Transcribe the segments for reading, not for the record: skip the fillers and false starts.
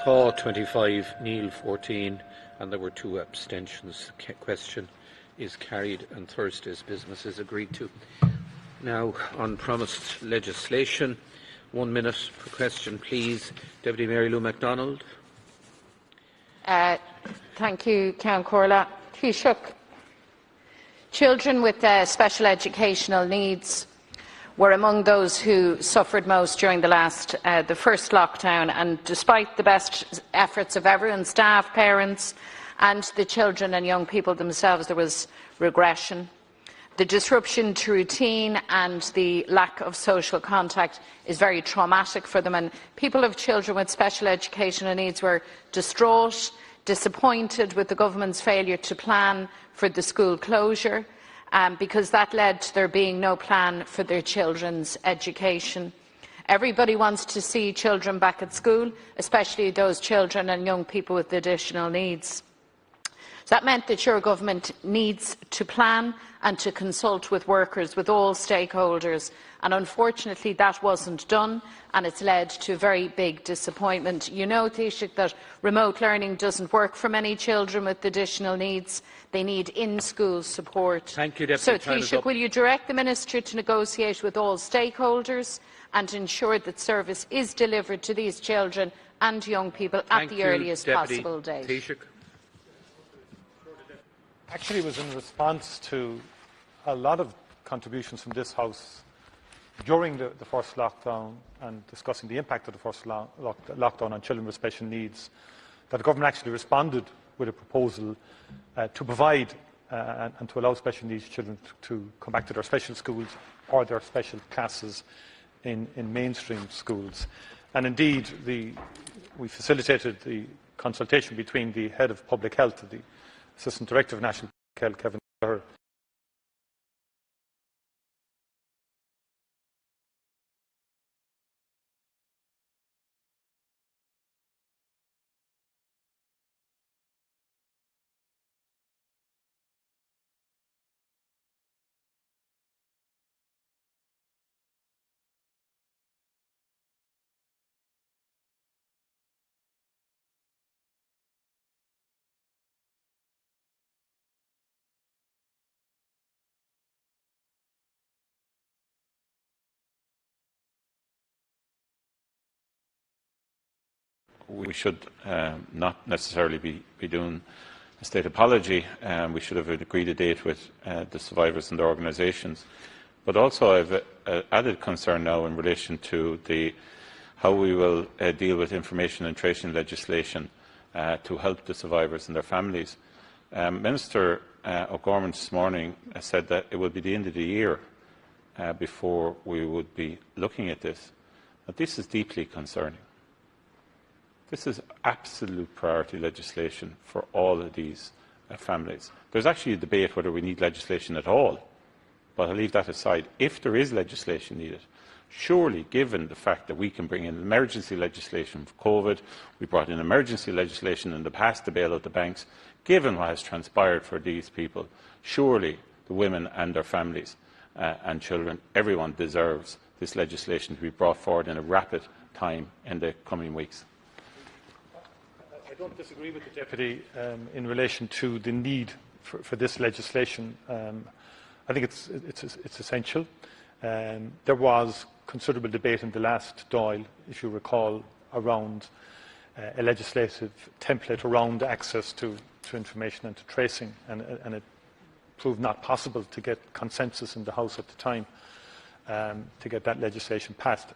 Tá 25, Neil 14, and there were 2 abstentions. The question is carried and Thursday's business is agreed to. Now, on promised legislation, 1 minute per question, please. Deputy Mary Lou MacDonald. Thank you, Count Corla. Taoiseach, children with special educational needs were among those who suffered most during the first lockdown, and despite the best efforts of everyone, staff, parents and the children and young people themselves, there was regression. The disruption to routine and the lack of social contact is very traumatic for them, and people of children with special educational needs were distraught, disappointed with the government's failure to plan for the school closure, because that led to there being no plan for their children's education. Everybody wants to see children back at school, especially those children and young people with additional needs. So that meant that your government needs to plan and to consult with workers, with all stakeholders, and unfortunately that wasn't done, and it's led to very big disappointment. You know, Taoiseach, that remote learning doesn't work for many children with additional needs. They need in-school support. Thank you, Deputy. So, Taoiseach, will you direct the Minister to negotiate with all stakeholders and ensure that service is delivered to these children and young people at the earliest possible date? Taoiseach. Actually, it was in response to a lot of contributions from this House during the first lockdown and discussing the impact of the first lockdown on children with special needs that the government actually responded with a proposal to provide and to allow special needs children to come back to their special schools or their special classes in mainstream schools. And indeed, we facilitated the consultation between the head of public health, the Assistant Director of National Health, Kevin Kelleher, we should not necessarily be doing a state apology. We should have agreed a date with the survivors and their organisations. But also I have an added concern now in relation to how we will deal with information and tracing legislation to help the survivors and their families. Minister O'Gorman this morning said that it will be the end of the year before we would be looking at this. Now, this is deeply concerning. This is absolute priority legislation for all of these families. There's actually a debate whether we need legislation at all, but I'll leave that aside. If there is legislation needed, surely, given the fact that we can bring in emergency legislation for COVID, we brought in emergency legislation in the past to bail out the banks, given what has transpired for these people, surely the women and their families and children, everyone deserves this legislation to be brought forward in a rapid time in the coming weeks. I don't disagree with the Deputy in relation to the need for this legislation. I think it's essential. There was considerable debate in the last Dáil, if you recall, around a legislative template around access to information and to tracing, and it proved not possible to get consensus in the House at the time to get that legislation passed.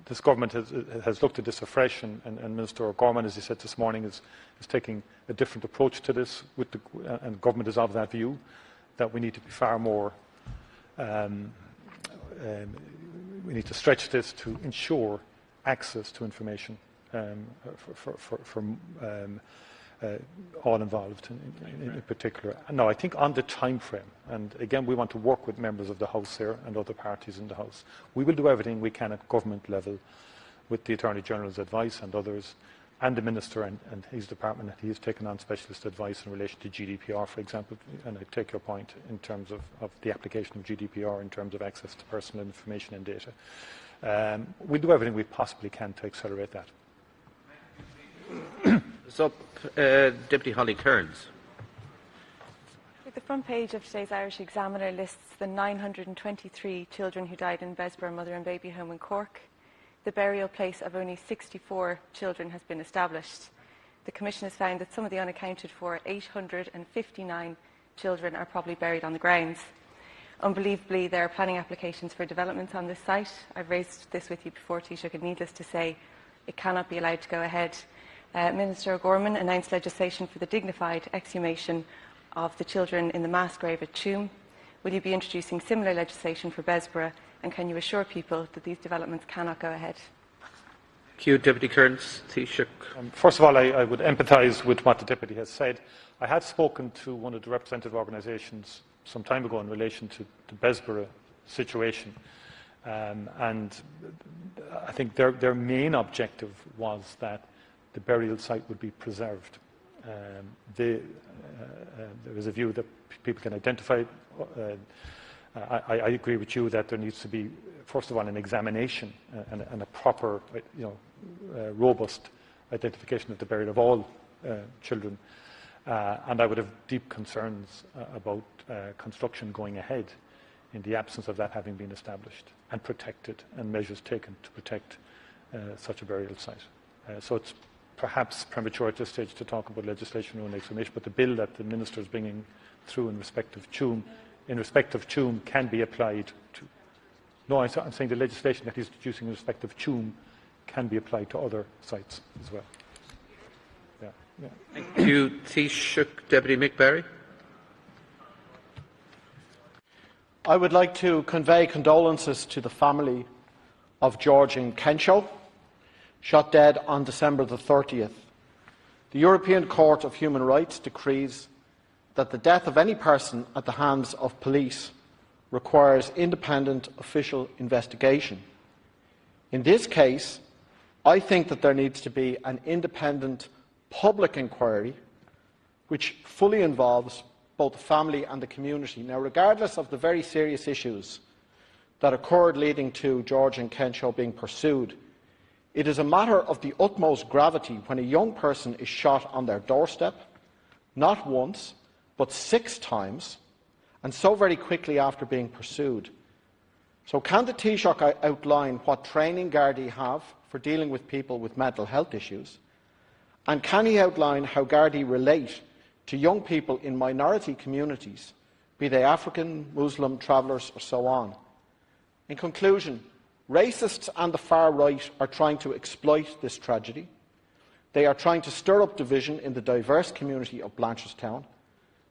This government has looked at this afresh, and Minister O'Gorman, as he said this morning, is taking a different approach to this, and government is of that view that we need to be far more, we need to stretch this to ensure access to information for all involved in particular. Now, I think on the time frame, and again we want to work with members of the House here and other parties in the House, we will do everything we can at government level with the Attorney General's advice and others, and the Minister and his department, that he has taken on specialist advice in relation to GDPR, for example, and I take your point in terms of the application of GDPR in terms of access to personal information and data. We'll do everything we possibly can to accelerate that. is up. Deputy Holly Kearns. The front page of today's Irish Examiner lists the 923 children who died in Besborough Mother and Baby Home in Cork. The burial place of only 64 children has been established. The Commission has found that some of the unaccounted for 859 children are probably buried on the grounds. Unbelievably, there are planning applications for development on this site. I've raised this with you before, Taoiseach, and needless to say, it cannot be allowed to go ahead. Minister O'Gorman announced legislation for the dignified exhumation of the children in the mass grave at Tuam. Will you be introducing similar legislation for Besborough, and can you assure people that these developments cannot go ahead? Thank you, Deputy Kearns. Taoiseach. First of all, I would empathise with what the Deputy has said. I had spoken to one of the representative organisations some time ago in relation to the Besborough situation, and I think their main objective was that the burial site would be preserved. There is a view that people can identify. I agree with you that there needs to be, first of all, an examination and a proper, robust identification of the burial of all children. And I would have deep concerns about construction going ahead in the absence of that having been established and protected, and measures taken to protect such a burial site. So it's perhaps premature at this stage to talk about legislation on exhumation, but the bill that the Minister is bringing through in respect of Tuam can be applied to. No, I'm saying the legislation that he's introducing in respect of Tuam can be applied to other sites as well. Yeah. Thank you, Taoiseach. Deputy Mick Barry. I would like to convey condolences to the family of Georgian Kensho, shot dead on December the 30th. The European Court of Human Rights decrees that the death of any person at the hands of police requires independent official investigation. In this case, I think that there needs to be an independent public inquiry which fully involves both the family and the community. Now, regardless of the very serious issues that occurred leading to Georgian Kensho being pursued, it is a matter of the utmost gravity when a young person is shot on their doorstep, not once, but 6 times, and so very quickly after being pursued. So can the Taoiseach outline what training Gardaí have for dealing with people with mental health issues? And can he outline how Gardaí relate to young people in minority communities, be they African, Muslim, travellers or so on? In conclusion, racists and the far right are trying to exploit this tragedy. They are trying to stir up division in the diverse community of Blanchardstown,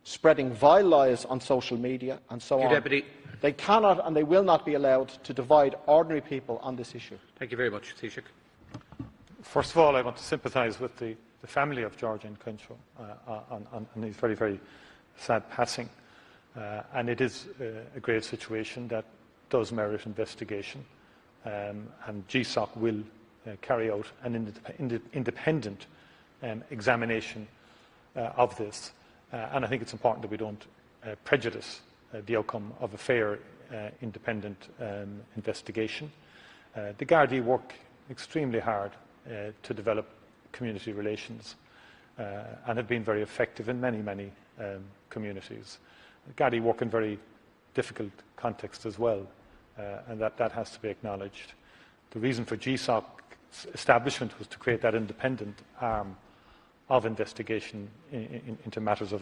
spreading vile lies on social media and so on. Deputy. They cannot and they will not be allowed to divide ordinary people on this issue. Thank you very much, Taoiseach. First of all, I want to sympathise with the family of Georgian Kensho on his very, very sad passing. And it is a grave situation that does merit investigation. And GSOC will carry out an independent examination of this. And I think it's important that we don't prejudice the outcome of a fair, independent investigation. The Gardaí work extremely hard to develop community relations and have been very effective in many, many communities. The Gardaí work in very difficult contexts as well, and that has to be acknowledged. The reason for GSOC's establishment was to create that independent arm of investigation into matters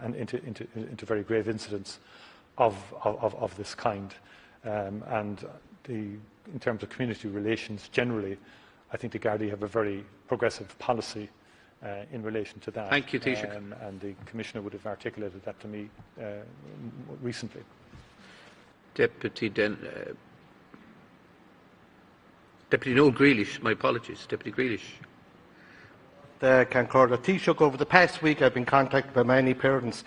and into very grave incidents of this kind. And in terms of community relations generally, I think the Gardaí have a very progressive policy in relation to that. Thank you, Taoiseach. And the Commissioner would have articulated that to me recently. Deputy Noel Grealish, my apologies. Deputy Grealish. Concorda. Taoiseach, over the past week I've been contacted by many parents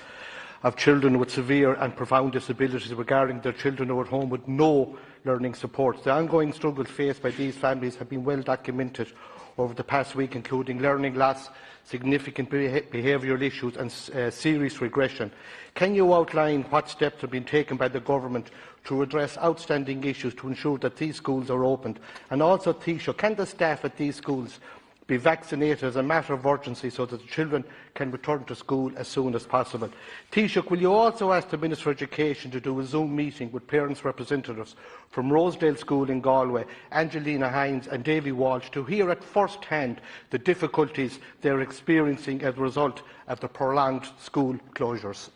of children with severe and profound disabilities regarding their children who are at home with no learning support. The ongoing struggles faced by these families have been well documented over the past week, including learning loss, significant behavioural issues and serious regression. Can you outline what steps have been taken by the Government to address outstanding issues to ensure that these schools are opened? And also, Taoiseach, can the staff at these schools be vaccinated as a matter of urgency so that the children can return to school as soon as possible. Taoiseach, will you also ask the Minister for Education to do a Zoom meeting with parents' representatives from Rosedale School in Galway, Angelina Hines and Davy Walsh, to hear at first hand the difficulties they are experiencing as a result of the prolonged school closures?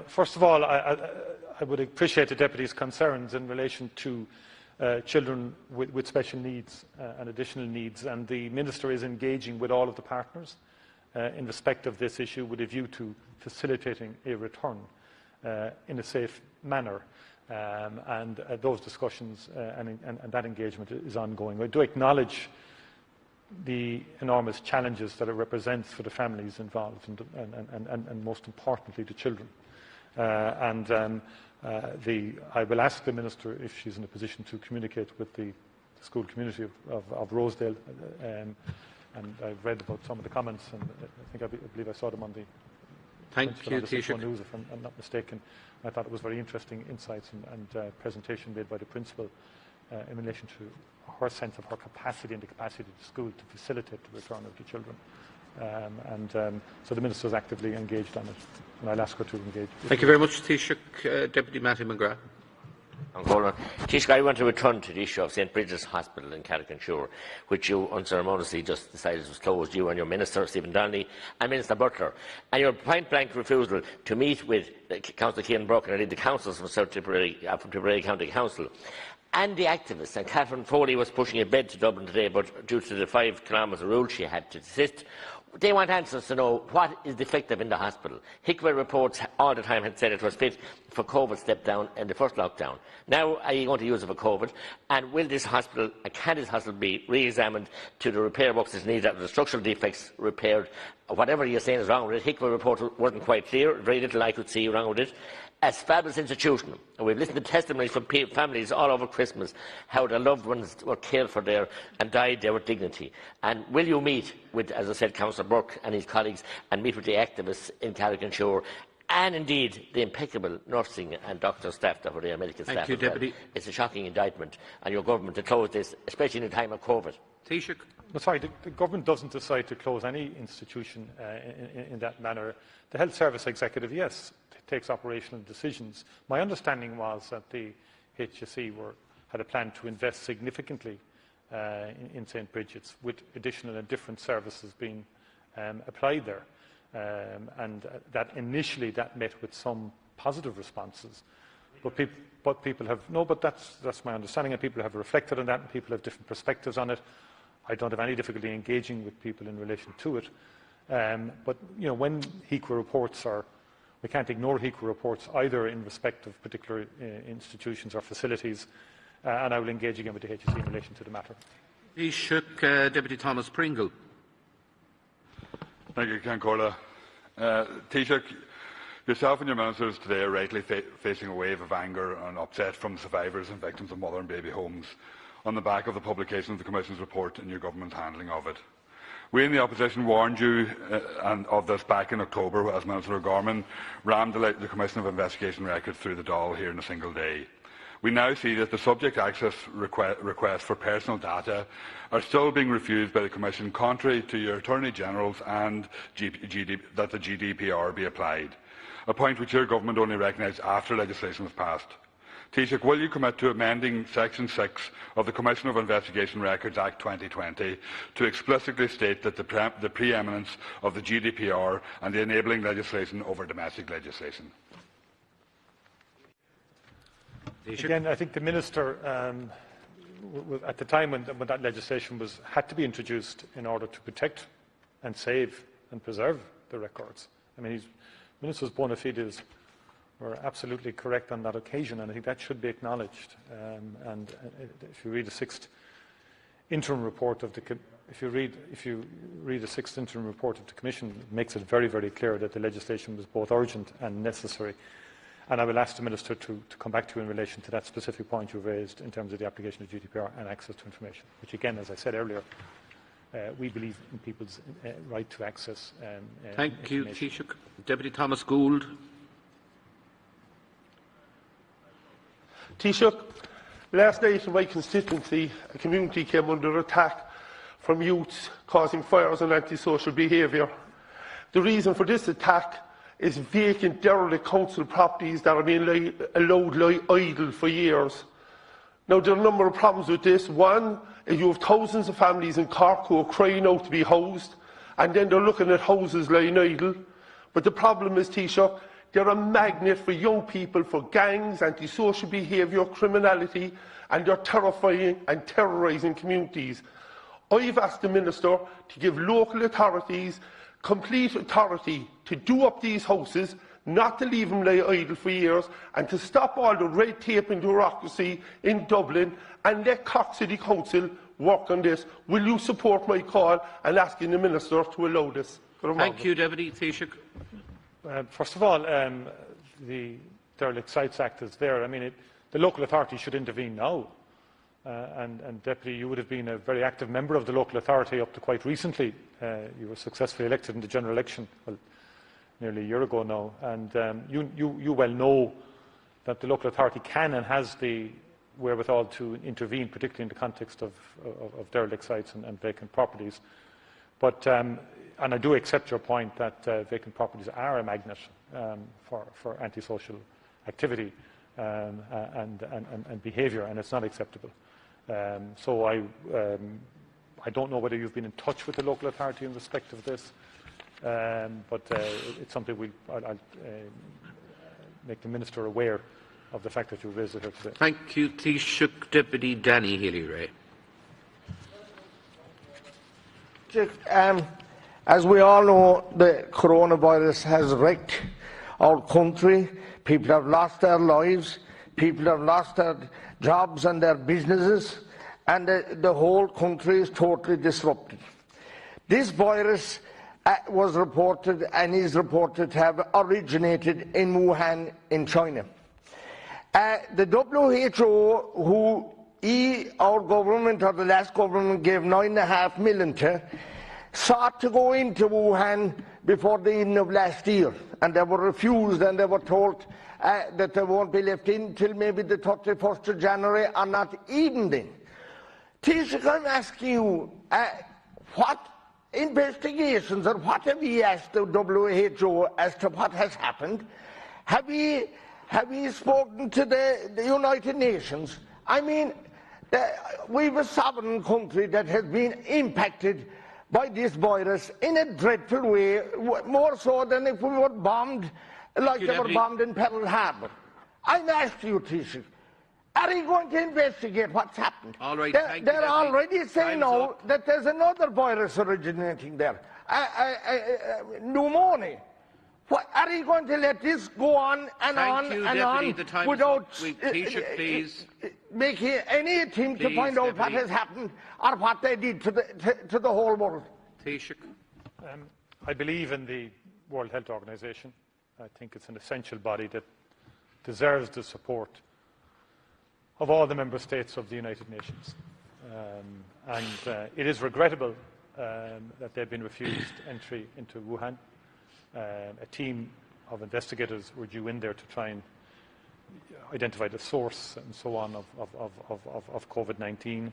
First of all, I would appreciate the Deputy's concerns in relation to children with special needs and additional needs, and the Minister is engaging with all of the partners in respect of this issue with a view to facilitating a return in a safe manner, and those discussions and that engagement is ongoing. I do acknowledge the enormous challenges that it represents for the families involved and most importantly the children. I will ask the Minister if she is in a position to communicate with the school community of Rosedale, and I've read about some of the comments, and I believe I saw them on the News, if I'm not mistaken. I thought it was very interesting insights and presentation made by the principal in relation to her sense of her capacity and the capacity of the school to facilitate the return of the children. So the Minister is actively engaged on it, and I'll ask her to engage. Thank you very much, Taoiseach. Deputy Matthew McGrath. Taoiseach, I want to return to the issue of St Bridget's Hospital in Carrick-on-Suir, which you unceremoniously just decided was closed, you and your Minister, Stephen Donnelly, and Minister Butler, and your point-blank refusal to meet with Councillor Cian Burke and the councillors from Tipperary County Council, and the activists. And Catherine Foley was pushing a bed to Dublin today, but due to the 5-kilometre rule she had to desist. They want answers to know what is defective in the hospital. HICWA reports all the time had said it was fit for COVID step down in the first lockdown. Now are you going to use it for COVID? And will this hospital, can this hospital be re-examined to the repair works that needed, the structural defects repaired? Whatever you're saying is wrong with it, HICWA report wasn't quite clear. Very little I could see wrong with it. A fabulous institution, and we've listened to testimonies from families all over Christmas how their loved ones were cared for there and died there with dignity. And will you meet with, as I said, Councillor Burke and his colleagues, and meet with the activists in Carrick-on-Suir, and indeed the impeccable nursing and doctor staff that were there, medical staff? Thank you, Deputy. It's a shocking indictment on your government to close this, especially in a time of COVID. Taoiseach. Sorry, the government doesn't decide to close any institution in that manner. The Health Service Executive, yes, takes operational decisions. My understanding was that the HSE had a plan to invest significantly in St Bridget's, with additional and different services being applied there, and that initially that met with some positive responses. But people have that's my understanding, and people have reflected on that, and people have different perspectives on it. I don't have any difficulty engaging with people in relation to it. But when HICWA reports are, we can't ignore HICWA reports either in respect of particular institutions or facilities, and I will engage again with the HSE in relation to the matter. Taoiseach, Deputy Thomas Pringle. Thank you, Cairn. Taoiseach, yourself and your ministers today are rightly facing a wave of anger and upset from survivors and victims of mother and baby homes on the back of the publication of the Commission's report and your government's handling of it. We in the opposition warned you of this back in October as Minister O'Gorman rammed the Commission of Investigation records through the Dáil here in a single day. We now see that the subject access requests for personal data are still being refused by the Commission, contrary to your Attorney General's and that the GDPR be applied, a point which your government only recognised after legislation was passed. Taoiseach, will you commit to amending Section 6 of the Commission of Investigation Records Act 2020 to explicitly state that the pre-eminence of the GDPR and the enabling legislation over domestic legislation? Again, I think the Minister, at the time when that legislation had to be introduced in order to protect and save and preserve the records. I mean, Minister's bona fides were absolutely correct on that occasion, and I think that should be acknowledged. And if you read the sixth interim report of the Commission, it makes it very, very clear that the legislation was both urgent and necessary. And I will ask the Minister to come back to you in relation to that specific point you raised in terms of the application of GDPR and access to information, which again, as I said earlier, we believe in people's right to access Thank you, Taoiseach. Deputy Thomas Gould. Taoiseach, Last night in my constituency, a community came under attack from youths causing fires and antisocial behaviour. The reason for this attack is vacant derelict council properties that are being allowed lie idle for years. Now, there are a number of problems with this. One is you have thousands of families in Cork who are crying out to be housed, and then they're looking at houses lying idle. But the problem is, Taoiseach, they're a magnet for young people, for gangs, antisocial behaviour, criminality, and they're terrifying and terrorising communities. I've asked the Minister to give local authorities complete authority to do up these houses, not to leave them lie idle for years, and to stop all the red tape and bureaucracy in Dublin, and let Cork City Council work on this. Will you support my call and asking the Minister to allow this? Thank you, Deputy Taoiseach. First of all, the Derelict Sites Act is there. I mean, the local authority should intervene now. And Deputy, you would have been a very active member of the local authority up to quite recently. You were successfully elected in the general election, well, nearly a year ago now. And you well know that the local authority can and has the wherewithal to intervene, particularly in the context of derelict sites and vacant properties. But and I do accept your point that vacant properties are a magnet for antisocial activity and behaviour, and it's not acceptable. So I don't know whether you've been in touch with the local authority in respect of this, but it's something I'll make the Minister aware of the fact that you raised it here today. Thank you, Taoiseach. Deputy Danny Healy-Rae. As we all know, the coronavirus has wrecked our country. People have lost their lives, people have lost their jobs and their businesses, and the whole country is totally disrupted. This virus was reported and is reported to have originated in Wuhan in China. The WHO, our government, or the last government, gave $9.5 million to, sought to go into Wuhan before the end of last year, and they were refused, and they were told that they won't be left in till maybe the 31st of January, or not even then. Taoiseach, I'm asking you, what investigations or what have you asked the WHO as to what has happened? Have you spoken to the United Nations? I mean, we've a sovereign country that has been impacted by this virus in a dreadful way, more so than if we were bombed like they were bombed in Pearl Harbor. I'm asking you, Taoiseach, are you going to investigate what's happened? All right, they're already saying now that there's another virus originating there, pneumonia. What, are you going to let this go on and on without making any attempt to find out what has happened or what they did to the whole world? Taoiseach. I believe in the World Health Organization. I think it's an essential body that deserves the support of all the member states of the United Nations. It is regrettable that they've been refused entry into Wuhan. A team of investigators were due in there to try and identify the source and so on of COVID-19,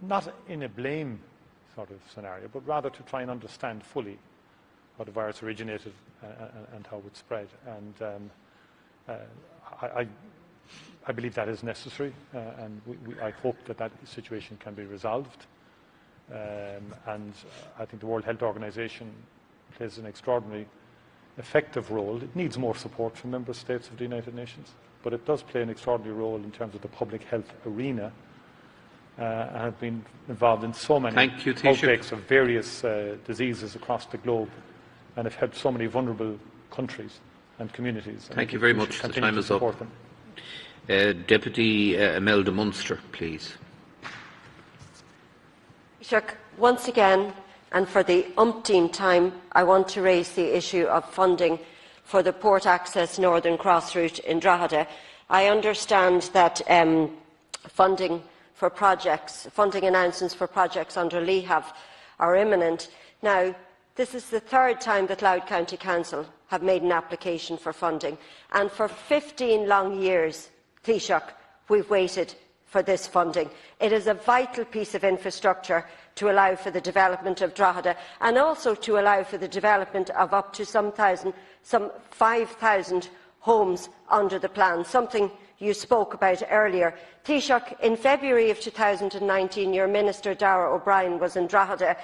not in a blame sort of scenario, but rather to try and understand fully how the virus originated and how it spread. And I believe that is necessary, and I hope that situation can be resolved. And I think the World Health Organization plays an extraordinarily effective role. It needs more support from member states of the United Nations, but it does play an extraordinary role in terms of the public health arena, and have been involved in so many outbreaks of various diseases across the globe, and have helped so many vulnerable countries and communities. Thank you very much. The time is up. Deputy Imelda Munster, please. Once again, and for the umpteenth time, I want to raise the issue of funding for the Port Access Northern Cross route in Drogheda. I understand that funding announcements for projects under LEHAV are imminent. Now, this is the third time that Louth County Council have made an application for funding, and for 15 long years, Taoiseach, we've waited for this funding. It is a vital piece of infrastructure to allow for the development of Drogheda and also to allow for the development of up to some 5,000 homes under the plan, something you spoke about earlier. Taoiseach, in February of 2019, your Minister Darragh O'Brien was in Drogheda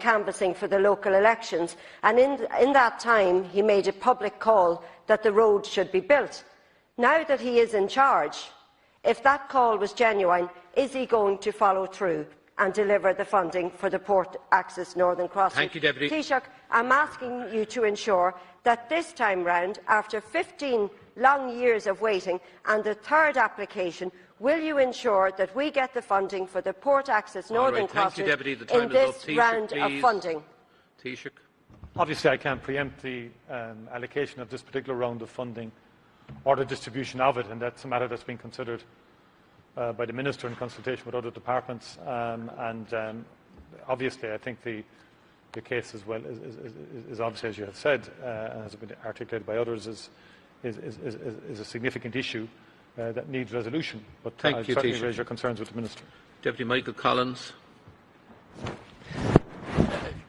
canvassing for the local elections, and in that time he made a public call that the road should be built. Now that he is in charge, if that call was genuine, is he going to follow through and deliver the funding for the Port Access Northern Crossing? Thank you, Deputy. Taoiseach, I'm asking you to ensure that this time round, after 15 long years of waiting and the third application, will you ensure that we get the funding for the Port Access Northern Crossing in this round of funding? Taoiseach. Obviously, I can't preempt the allocation of this particular round of funding or the distribution of it, and that's a matter that's been considered by the Minister in consultation with other departments. Obviously, I think the case as well is obviously, as you have said, and has been articulated by others, is a significant issue that needs resolution. But I certainly raise your concerns with the Minister. Deputy Michael Collins.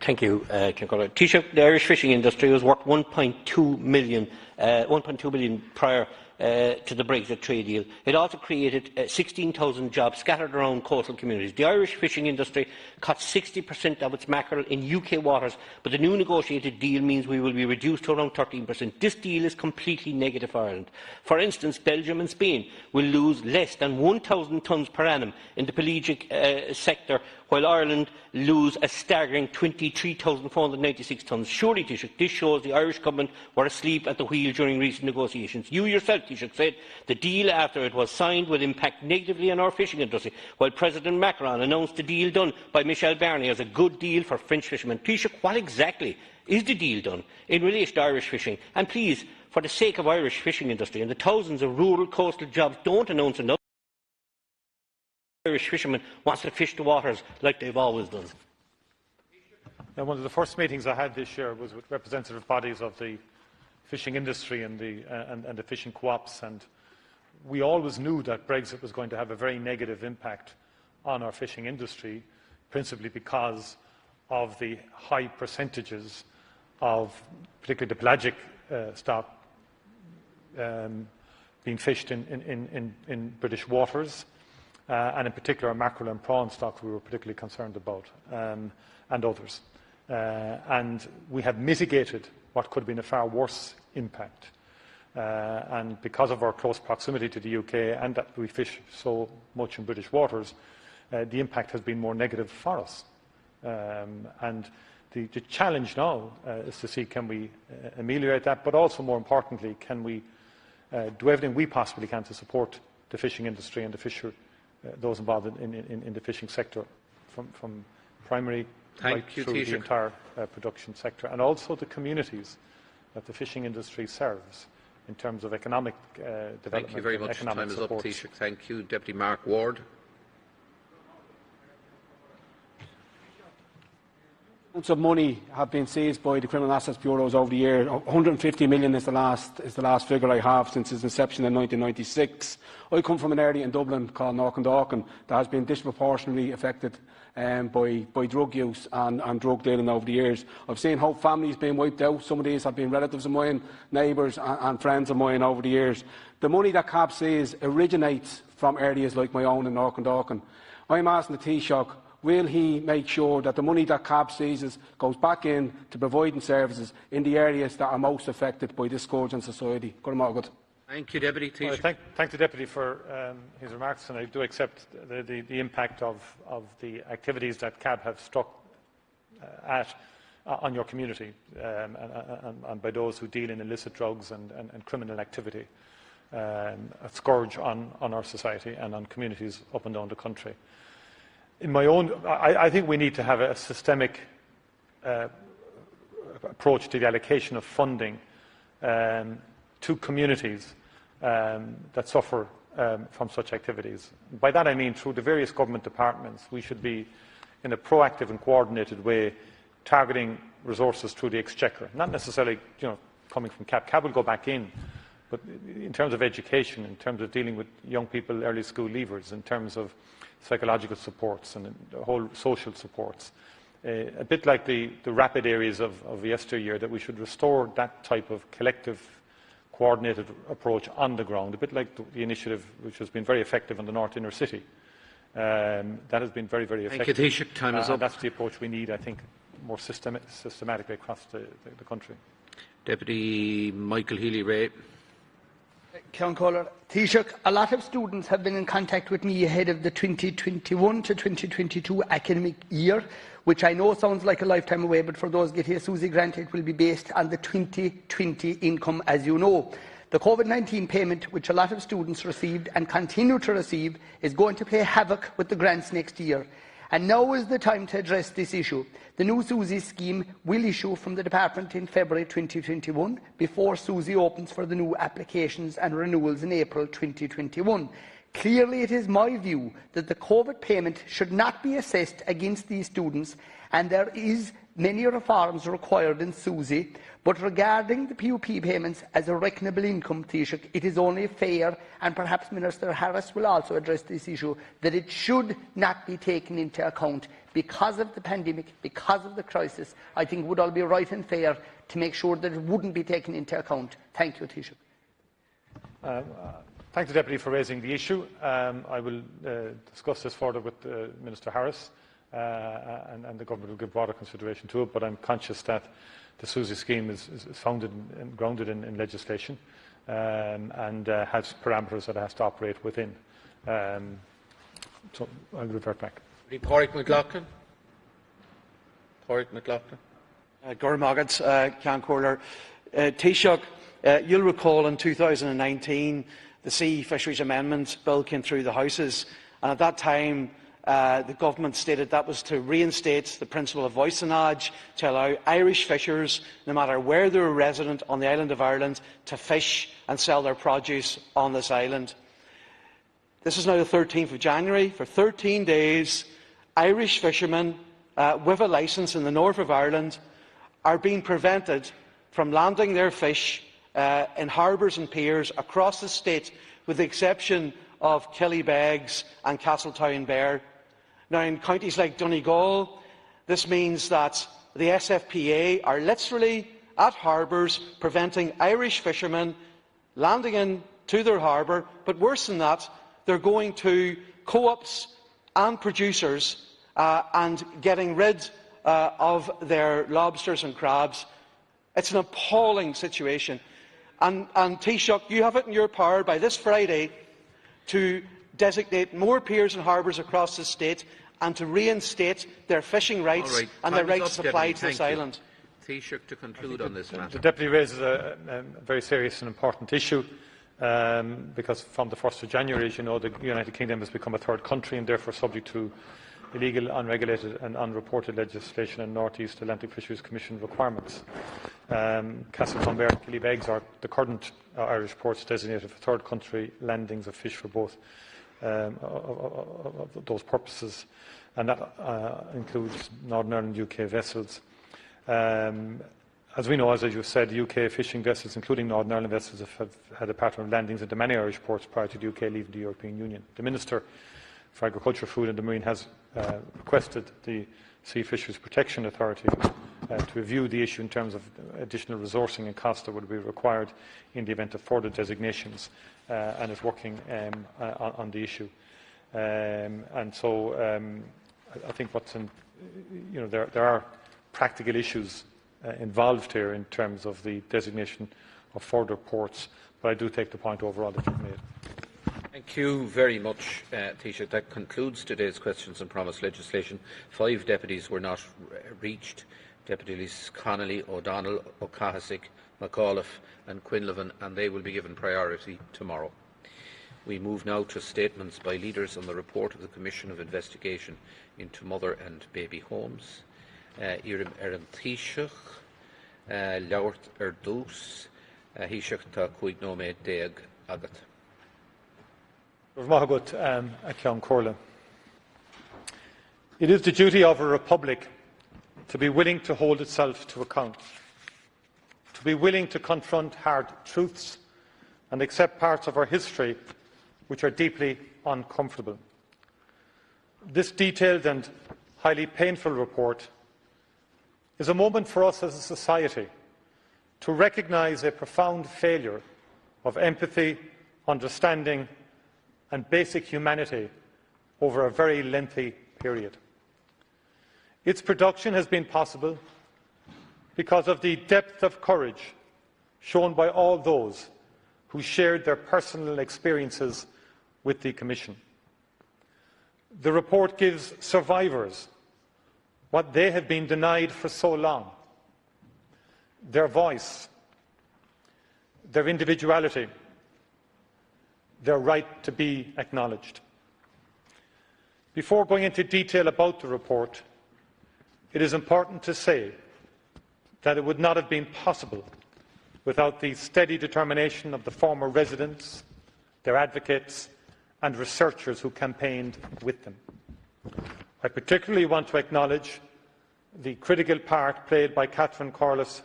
Thank you, Taoiseach. The Irish fishing industry was worth €1.2 billion prior to the Brexit trade deal. It also created 16,000 jobs scattered around coastal communities. The Irish fishing industry caught 60% of its mackerel in UK waters, but the new negotiated deal means we will be reduced to around 13%. This deal is completely negative for Ireland. For instance, Belgium and Spain will lose less than 1,000 tonnes per annum in the pelagic sector, while Ireland lose a staggering 23,496 tonnes. Surely, Taoiseach, this shows the Irish government were asleep at the wheel during recent negotiations. You yourself, Taoiseach, said the deal after it was signed will impact negatively on our fishing industry, while President Macron announced the deal done by Michel Barnier as a good deal for French fishermen. Taoiseach, what exactly is the deal done in relation to Irish fishing? And please, for the sake of Irish fishing industry and the thousands of rural coastal jobs, don't announce another Irish fishermen wants to fish the waters like they've always done. Now, one of the first meetings I had this year was with representative bodies of the fishing industry and the fishing co-ops, and we always knew that Brexit was going to have a very negative impact on our fishing industry, principally because of the high percentages of particularly the pelagic stock being fished in British waters. And in particular, mackerel and prawn stocks we were particularly concerned about, and others. And we have mitigated what could have been a far worse impact. And because of our close proximity to the UK and that we fish so much in British waters, the impact has been more negative for us. And the challenge now is to see, can we ameliorate that, but also, more importantly, can we do everything we possibly can to support the fishing industry and the those involved in the fishing sector, from primary right through the entire production sector, and also the communities that the fishing industry serves in terms of economic development. Thank you very much. Time is up, Taoiseach. Thank you. Deputy Mark Ward. Amounts of money have been seized by the Criminal Assets Bureaus over the year. 150 million is the last figure I have since its inception in 1996. I come from an area in Dublin called Knockandalkin that has been disproportionately affected by drug use and drug dealing over the years. I've seen whole families being wiped out. Some of these have been relatives of mine, neighbours and friends of mine over the years. The money that CAB sees originates from areas like my own in Knockandalkin. I'm asking the Taoiseach, will he make sure that the money that CAB seizes goes back in to providing services in the areas that are most affected by this scourge in society? Thank you, Deputy Taoiseach. Thank the Deputy for his remarks, and I do accept the impact of the activities that CAB have struck on your community and by those who deal in illicit drugs and criminal activity, a scourge on our society and on communities up and down the country. I think we need to have a systemic approach to the allocation of funding to communities that suffer from such activities. By that I mean through the various government departments. We should be, in a proactive and coordinated way, targeting resources through the Exchequer, not necessarily coming from CAB. CAB will go back in But in terms of education, in terms of dealing with young people, early school leavers, in terms of psychological supports and the whole social supports, a bit like the rapid areas of yesteryear, that we should restore that type of collective, coordinated approach on the ground, a bit like the initiative which has been very effective in the North Inner City. That has been very, very effective. Thank you, Taoiseach. Time is up. That's the approach we need, I think, more systematically across the country. Deputy Michael Healy-Rae. Ceann Comhairle, Taoiseach, a lot of students have been in contact with me ahead of the 2021 to 2022 academic year, which I know sounds like a lifetime away, but for those getting a SUSI grant, it will be based on the 2020 income, as you know. The COVID-19 payment, which a lot of students received and continue to receive, is going to play havoc with the grants next year. And now is the time to address this issue. The new SUSI scheme will issue from the Department in February 2021, before SUSI opens for the new applications and renewals in April 2021. Clearly, it is my view that the COVID payment should not be assessed against these students, and there is many reforms required in SUSI. But regarding the PUP payments as a reckonable income, Taoiseach, it is only fair, and perhaps Minister Harris will also address this issue, that it should not be taken into account because of the pandemic, because of the crisis. I think it would all be right and fair to make sure that it wouldn't be taken into account. Thank you, Taoiseach. Thank the Deputy for raising the issue. I will discuss this further with Minister Harris, and the Government will give broader consideration to it, but I'm conscious that the SUSI scheme is founded and grounded in legislation, and has parameters that it has to operate within. So I'll revert back. Pádraig McLaughlin. Gormagad, Ceann Comhairle. Taoiseach, you'll recall in 2019 the Sea Fisheries Amendment Bill came through the Houses, and at that time the government stated that was to reinstate the principle of voisinage, to allow Irish fishers, no matter where they were resident on the island of Ireland, to fish and sell their produce on this island. This is now the 13th of January. For 13 days, Irish fishermen with a licence in the north of Ireland are being prevented from landing their fish in harbours and piers across the state, with the exception of Killybegs and Castletownbere. Now, in counties like Donegal, this means that the SFPA are literally at harbours preventing Irish fishermen landing into their harbour, but worse than that, they're going to co-ops and producers and getting rid of their lobsters and crabs. It's an appalling situation. And Taoiseach, you have it in your power by this Friday to designate more piers and harbours across the state and to reinstate their fishing rights and their right to supply to this island. Taoiseach, to conclude on this matter. The Deputy raises a very serious and important issue, because from the 1st of January, as you know, the United Kingdom has become a third country and therefore subject to illegal, unregulated and unreported legislation and North East Atlantic Fisheries Commission requirements. Castletownbere and Killybegs are the current Irish ports designated for third country landings of fish for both of those purposes, and that includes Northern Ireland UK vessels. As we know, as you said, UK fishing vessels, including Northern Ireland vessels, have had a pattern of landings into many Irish ports prior to the UK leaving the European Union. The Minister for Agriculture, Food and the Marine has requested the Sea Fisheries Protection Authority to review the issue in terms of additional resourcing and costs that would be required in the event of further designations, and is working on the issue. And so I think there are practical issues involved here in terms of the designation of further ports, but I do take the point overall that you've made. Thank you very much, Taoiseach. That concludes today's questions and promise legislation. 5 deputies were not reached. Deputies Connolly, O'Donnell, O'Cahasick, McAuliffe and Quinlivan, and they will be given priority tomorrow. We move now to statements by leaders on the report of the Commission of Investigation into Mother and Baby Homes. Irim Erin Taoiseach, Leabhart Dús, Taoiseach tá cuid nóméid déag agat. Ceann Comhairle. It is the duty of a republic to be willing to hold itself to account, to be willing to confront hard truths and accept parts of our history which are deeply uncomfortable. This detailed and highly painful report is a moment for us as a society to recognise a profound failure of empathy, understanding and basic humanity over a very lengthy period. Its production has been possible because of the depth of courage shown by all those who shared their personal experiences with the Commission. The report gives survivors what they have been denied for so long: their voice, their individuality, their right to be acknowledged. Before going into detail about the report, it is important to say that it would not have been possible without the steady determination of the former residents, their advocates and researchers who campaigned with them. I particularly want to acknowledge the critical part played by Catherine Corliss,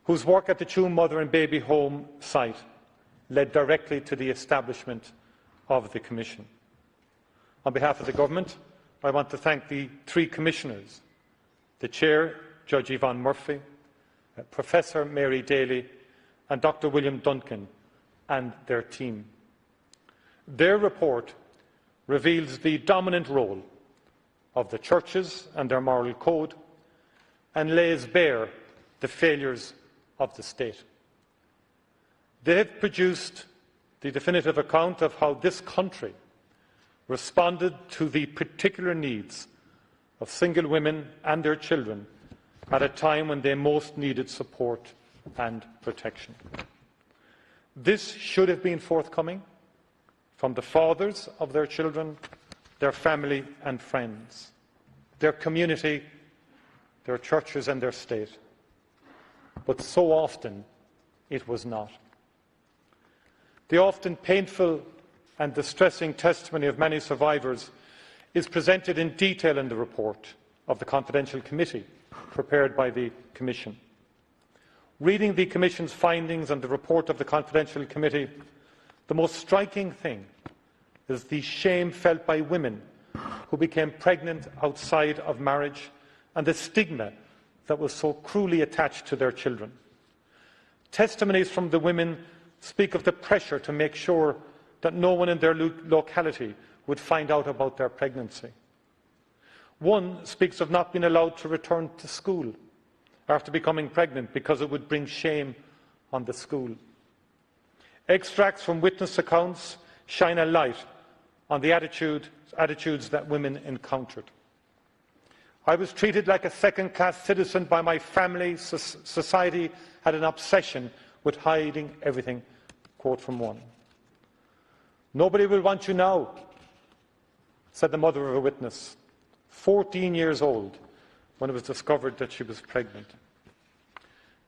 whose work at the Tuam Mother and Baby Home site led directly to the establishment of the Commission. On behalf of the Government, I want to thank the three Commissioners, the Chair, Judge Yvonne Murphy, Professor Mary Daly and Dr William Duncan and their team. Their report reveals the dominant role of the churches and their moral code and lays bare the failures of the state. They have produced the definitive account of how this country responded to the particular needs of single women and their children at a time when they most needed support and protection. This should have been forthcoming from the fathers of their children, their family and friends, their community, their churches and their state. But so often it was not. The often painful and distressing testimony of many survivors is presented in detail in the report of the Confidential Committee prepared by the Commission. Reading the Commission's findings and the report of the Confidential Committee, the most striking thing is the shame felt by women who became pregnant outside of marriage and the stigma that was so cruelly attached to their children. Testimonies from the women speak of the pressure to make sure that no one in their locality would find out about their pregnancy. One speaks of not being allowed to return to school after becoming pregnant because it would bring shame on the school. Extracts from witness accounts shine a light on the attitudes that women encountered. I was treated like a second-class citizen by my family. Society had an obsession with hiding everything. Quote from one. "Nobody will want you now," said the mother of a witness, 14 years old, when it was discovered that she was pregnant.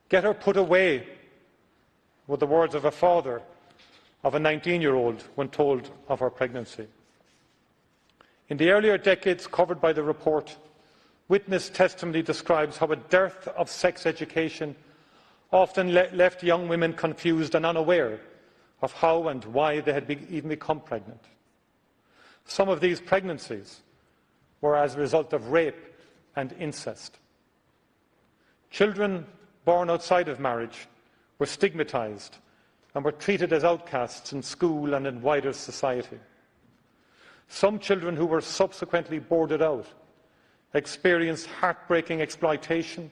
"Get her put away," were the words of a father of a 19-year-old when told of her pregnancy. In the earlier decades covered by the report, witness testimony describes how a dearth of sex education often left young women confused and unaware of how and why they had even become pregnant. Some of these pregnancies were as a result of rape and incest. Children born outside of marriage were stigmatised and were treated as outcasts in school and in wider society. Some children who were subsequently boarded out experienced heartbreaking exploitation,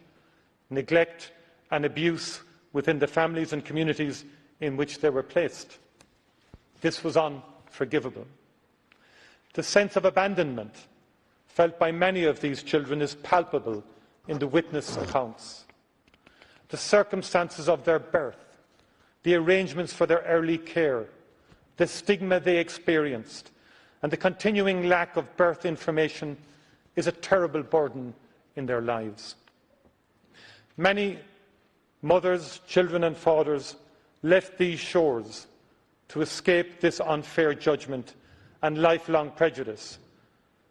neglect and abuse within the families and communities in which they were placed. This was unforgivable. The sense of abandonment felt by many of these children is palpable in the witness accounts. The circumstances of their birth, the arrangements for their early care, the stigma they experienced, and the continuing lack of birth information is a terrible burden in their lives. Many mothers, children and fathers left these shores to escape this unfair judgment and lifelong prejudice,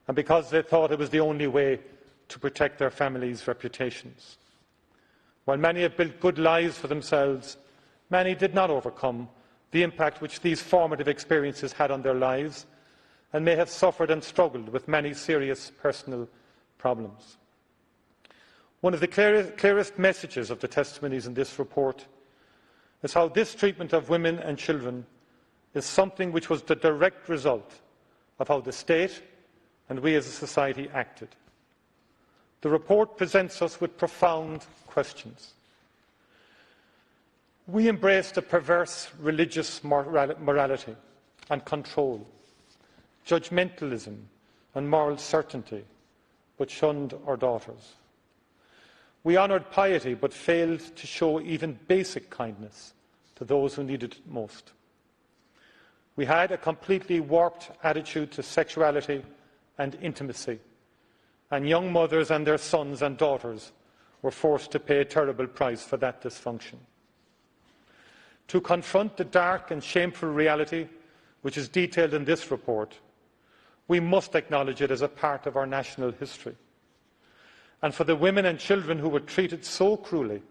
and because they thought it was the only way to protect their families' reputations. While many have built good lives for themselves, many did not overcome the impact which these formative experiences had on their lives, and may have suffered and struggled with many serious personal problems. One of the clearest messages of the testimonies in this report is how this treatment of women and children is something which was the direct result of how the state and we as a society acted. The report presents us with profound questions. We embraced a perverse religious morality and control, judgmentalism and moral certainty, but shunned our daughters. We honoured piety but failed to show even basic kindness to those who needed it most. We had a completely warped attitude to sexuality and intimacy, and young mothers and their sons and daughters were forced to pay a terrible price for that dysfunction. To confront the dark and shameful reality which is detailed in this report, we must acknowledge it as a part of our national history. And for the women and children who were treated so cruelly,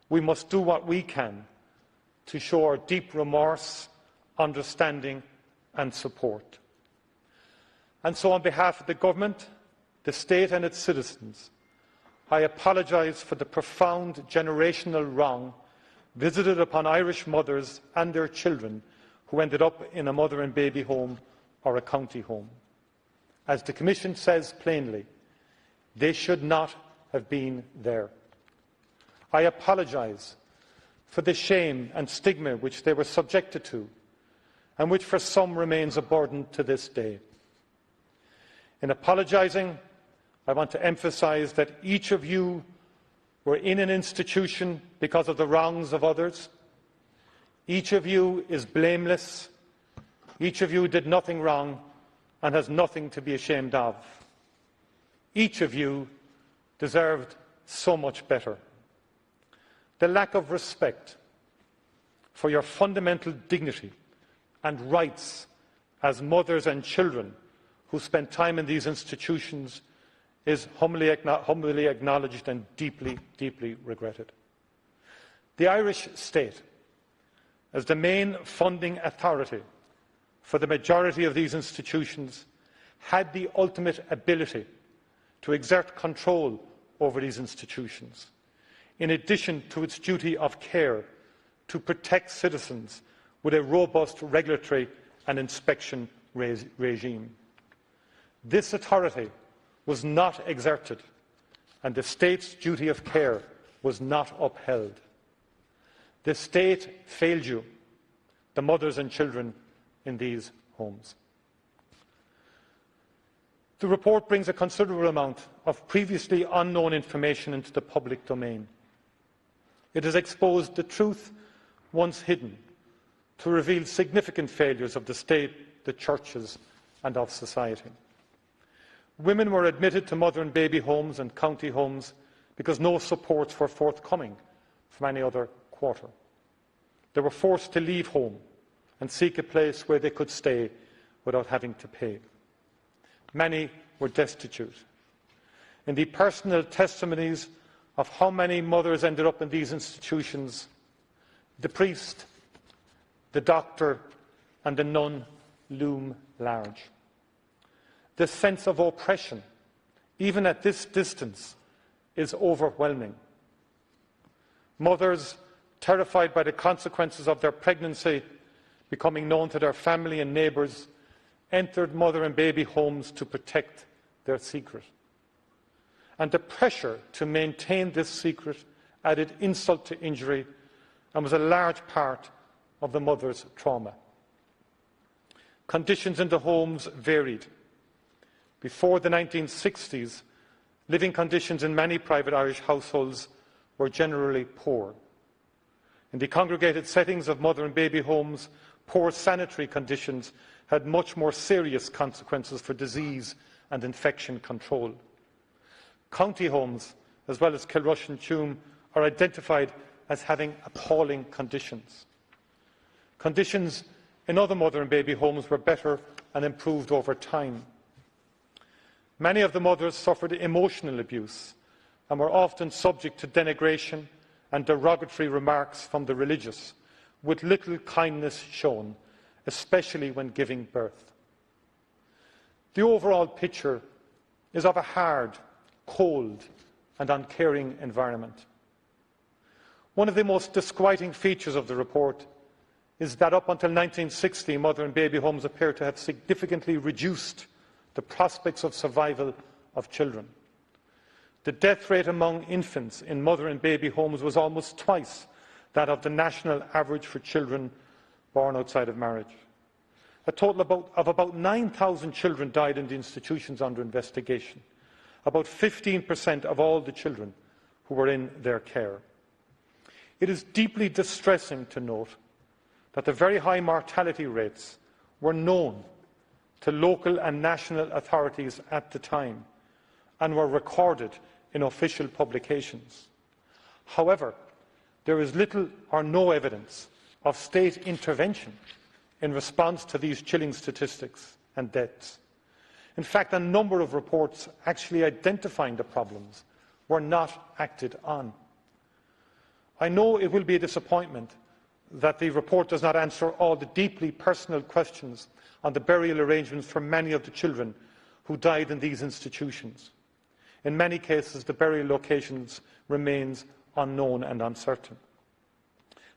we must do what we can to show our deep remorse, understanding and support. And so on behalf of the government, the state and its citizens, I apologise for the profound generational wrong visited upon Irish mothers and their children who ended up in a mother and baby home or a county home. As the Commission says plainly, they should not have been there. I apologise for the shame and stigma which they were subjected to, and which for some remains a burden to this day. In apologising, I want to emphasise that each of you were in an institution because of the wrongs of others. Each of you is blameless. Each of you did nothing wrong and has nothing to be ashamed of. Each of you deserved so much better. The lack of respect for your fundamental dignity and rights as mothers and children who spend time in these institutions is humbly acknowledged and deeply, deeply regretted. The Irish state, as the main funding authority for the majority of these institutions, had the ultimate ability to exert control over these institutions, in addition to its duty of care to protect citizens with a robust regulatory and inspection regime. This authority was not exerted, and the state's duty of care was not upheld. The state failed you, the mothers and children in these homes. The report brings a considerable amount of previously unknown information into the public domain. It has exposed the truth once hidden to reveal significant failures of the state, the churches and of society. Women were admitted to mother and baby homes and county homes because no supports were forthcoming from any other quarter. They were forced to leave home and seek a place where they could stay without having to pay. Many were destitute. In the personal testimonies of how many mothers ended up in these institutions, the priest, the doctor and the nun loom large. The sense of oppression, even at this distance, is overwhelming. Mothers, terrified by the consequences of their pregnancy becoming known to their family and neighbours, entered mother and baby homes to protect their secret. And the pressure to maintain this secret added insult to injury and was a large part of the mother's trauma. Conditions in the homes varied. Before the 1960s, living conditions in many private Irish households were generally poor. In the congregated settings of mother and baby homes, poor sanitary conditions had much more serious consequences for disease and infection control. County homes, as well as Kilrush and Tuam, are identified as having appalling conditions. Conditions in other mother and baby homes were better and improved over time. Many of the mothers suffered emotional abuse and were often subject to denigration and derogatory remarks from the religious, with little kindness shown, especially when giving birth. The overall picture is of a hard, cold and uncaring environment. One of the most disquieting features of the report is that up until 1960, mother and baby homes appear to have significantly reduced the prospects of survival of children. The death rate among infants in mother and baby homes was almost twice that of the national average for children born outside of marriage. A total of about 9,000 children died in the institutions under investigation, about 15% of all the children who were in their care. It is deeply distressing to note that the very high mortality rates were known to local and national authorities at the time and were recorded in official publications. However, there is little or no evidence of state intervention in response to these chilling statistics and deaths. In fact, a number of reports actually identifying the problems were not acted on. I know it will be a disappointment that the report does not answer all the deeply personal questions on the burial arrangements for many of the children who died in these institutions. In many cases, the burial locations remains unknown and uncertain.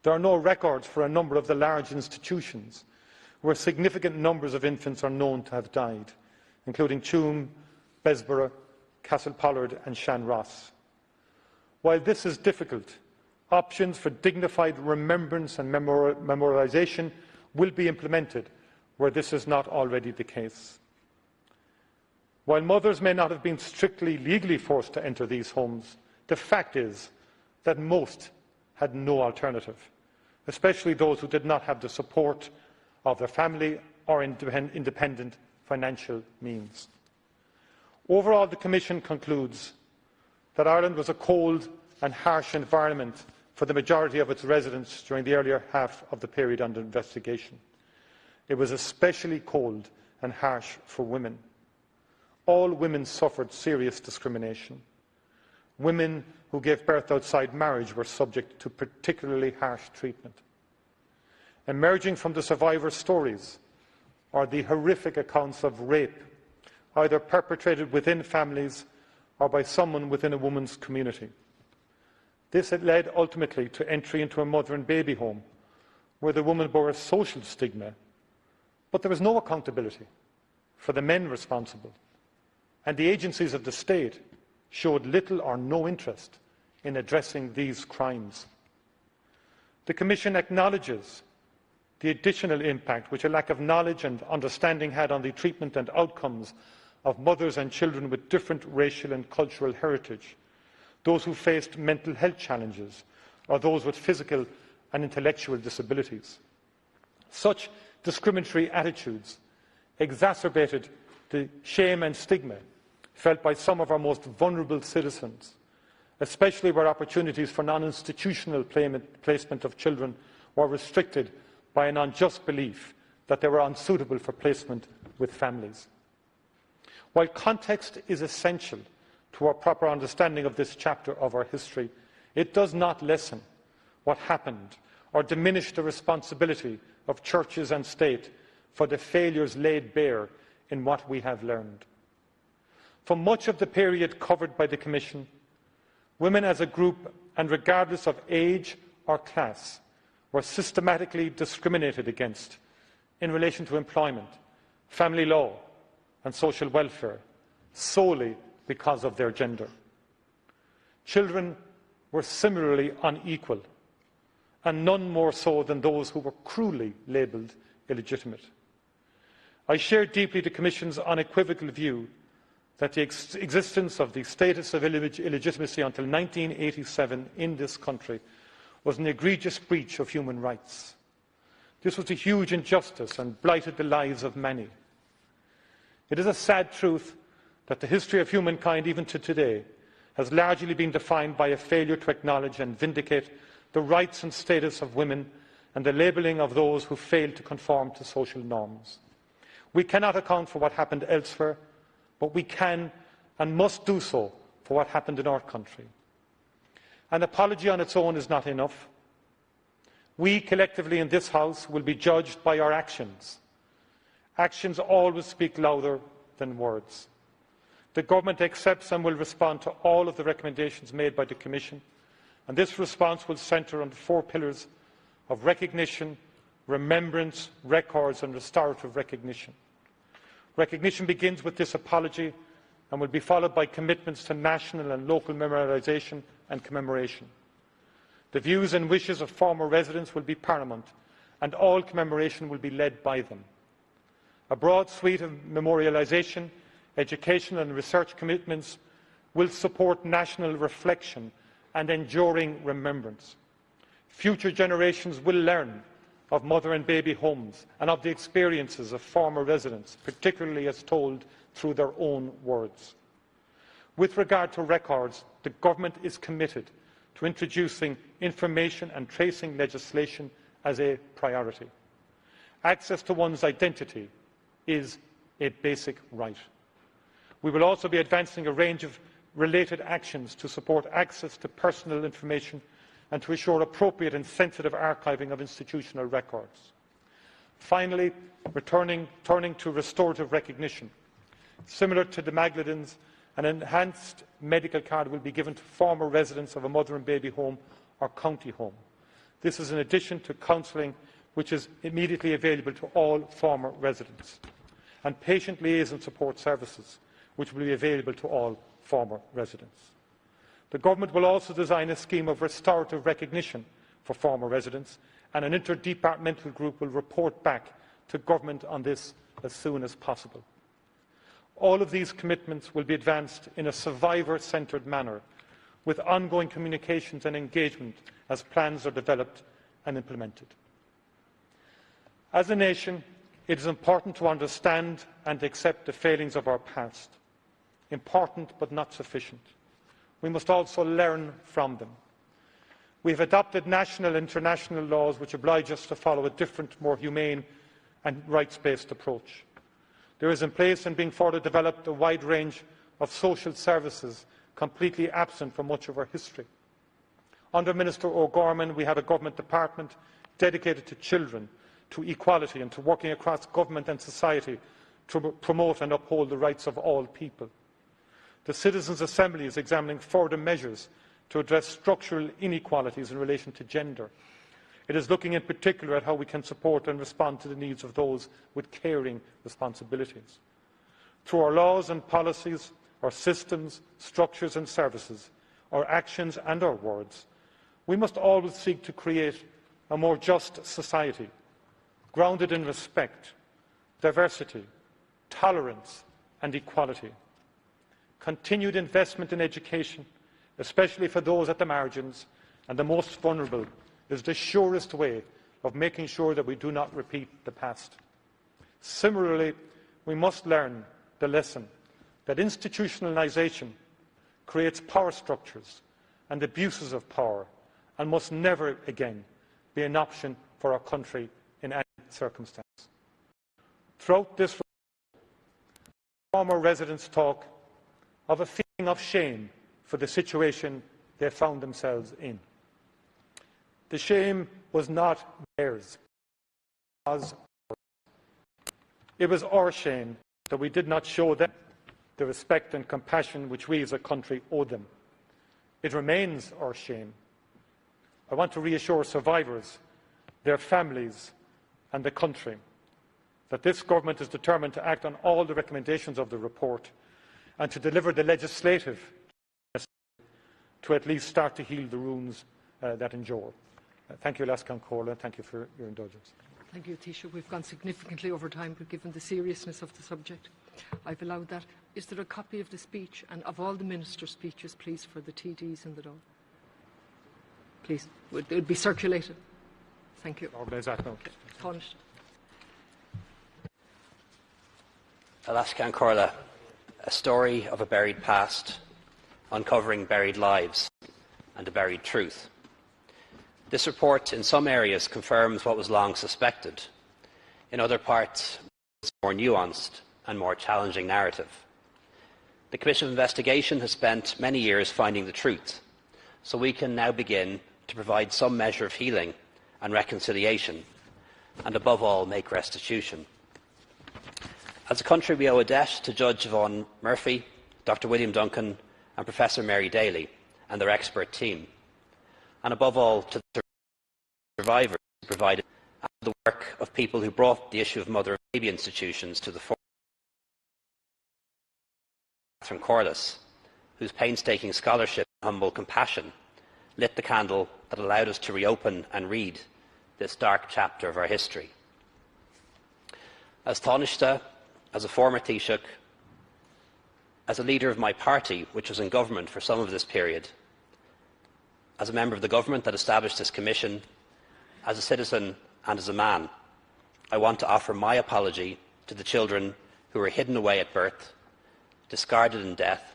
There are no records for a number of the large institutions where significant numbers of infants are known to have died, including Tuam, Besborough, Castlepollard and Shanross. While this is difficult, options for dignified remembrance and memorialisation will be implemented where this is not already the case. While mothers may not have been strictly legally forced to enter these homes, the fact is that most had no alternative, especially those who did not have the support of their family or independent financial means. Overall, the Commission concludes that Ireland was a cold and harsh environment for the majority of its residents during the earlier half of the period under investigation. It was especially cold and harsh for women. All women suffered serious discrimination. Women who gave birth outside marriage were subject to particularly harsh treatment. Emerging from the survivors' stories are the horrific accounts of rape, either perpetrated within families or by someone within a woman's community. This had led ultimately to entry into a mother and baby home, where the woman bore a social stigma, but there was no accountability for the men responsible, and the agencies of the state showed little or no interest in addressing these crimes. The Commission acknowledges the additional impact which a lack of knowledge and understanding had on the treatment and outcomes of mothers and children with different racial and cultural heritage, those who faced mental health challenges, or those with physical and intellectual disabilities. Such discriminatory attitudes exacerbated the shame and stigma felt by some of our most vulnerable citizens, especially where opportunities for non-institutional placement of children were restricted by an unjust belief that they were unsuitable for placement with families. While context is essential to our proper understanding of this chapter of our history, it does not lessen what happened or diminish the responsibility of churches and state for the failures laid bare in what we have learned. For much of the period covered by the Commission, women as a group, and regardless of age or class, were systematically discriminated against in relation to employment, family law and social welfare, solely because of their gender. Children were similarly unequal, and none more so than those who were cruelly labelled illegitimate. I share deeply the Commission's unequivocal view that the existence of the status of illegitimacy until 1987 in this country was an egregious breach of human rights. This was a huge injustice and blighted the lives of many. It is a sad truth that the history of humankind, even to today, has largely been defined by a failure to acknowledge and vindicate the rights and status of women and the labelling of those who failed to conform to social norms. We cannot account for what happened elsewhere, but we can and must do so for what happened in our country. An apology on its own is not enough. We collectively in this House will be judged by our actions. Actions always speak louder than words. The Government accepts and will respond to all of the recommendations made by the Commission, and this response will centre on the 4 pillars of recognition, remembrance, records and restorative recognition. Recognition begins with this apology and will be followed by commitments to national and local memorialisation and commemoration. The views and wishes of former residents will be paramount, and all commemoration will be led by them. A broad suite of memorialisation, education and research commitments will support national reflection and enduring remembrance. Future generations will learn of mother and baby homes and of the experiences of former residents, particularly as told through their own words. With regard to records, the Government is committed to introducing information and tracing legislation as a priority. Access to one's identity is a basic right. We will also be advancing a range of related actions to support access to personal information and to ensure appropriate and sensitive archiving of institutional records. Finally, turning to restorative recognition. Similar to the Magdalens, an enhanced medical card will be given to former residents of a mother and baby home or county home. This is in addition to counselling, which is immediately available to all former residents, and patient liaison support services, which will be available to all former residents. The Government will also design a scheme of restorative recognition for former residents, and an interdepartmental group will report back to Government on this as soon as possible. All of these commitments will be advanced in a survivor-centred manner, with ongoing communications and engagement as plans are developed and implemented. As a nation, it is important to understand and accept the failings of our past. Important but not sufficient. We must also learn from them. We have adopted national and international laws which oblige us to follow a different, more humane and rights-based approach. There is in place and being further developed a wide range of social services completely absent from much of our history. Under Minister O'Gorman, we have a Government department dedicated to children, to equality and to working across government and society to promote and uphold the rights of all people. The Citizens' Assembly is examining further measures to address structural inequalities in relation to gender. It is looking in particular at how we can support and respond to the needs of those with caring responsibilities. Through our laws and policies, our systems, structures and services, our actions and our words, we must always seek to create a more just society, grounded in respect, diversity, tolerance and equality. Continued investment in education, especially for those at the margins and the most vulnerable, is the surest way of making sure that we do not repeat the past. Similarly, we must learn the lesson that institutionalisation creates power structures and abuses of power and must never again be an option for our country in any circumstance. Throughout this report, former residents talk of a feeling of shame for the situation they found themselves in. The shame was not theirs. It was our shame that we did not show them the respect and compassion which we as a country owe them. It remains our shame. I want to reassure survivors, their families and the country that this Government is determined to act on all the recommendations of the report and to deliver the legislative to at least start to heal the wounds that endure. Thank you, Lascan Corla. Thank you for your indulgence. Thank you, Taoiseach. We've gone significantly over time, but given the seriousness of the subject, I've allowed that. Is there a copy of the speech and of all the Minister's speeches, please, for the TDs in the Dáil? Please, it will be circulated. Thank you. Tánaiste. Lascan Corla, a story of a buried past, uncovering buried lives and a buried truth. This report in some areas confirms what was long suspected. In other parts, it's a more nuanced and more challenging narrative. The Commission of Investigation has spent many years finding the truth, so we can now begin to provide some measure of healing and reconciliation, and above all, make restitution. As a country, we owe a debt to Judge Yvonne Murphy, Dr William Duncan and Professor Mary Daly and their expert team, and above all to the survivors who provided the work of people who brought the issue of mother and baby institutions to the fore. Catherine Corliss, whose painstaking scholarship and humble compassion lit the candle that allowed us to reopen and read this dark chapter of our history. As Taoiseach, as a former Taoiseach, as a leader of my party, which was in government for some of this period, as a member of the government that established this commission, as a citizen and as a man, I want to offer my apology to the children who were hidden away at birth, discarded in death,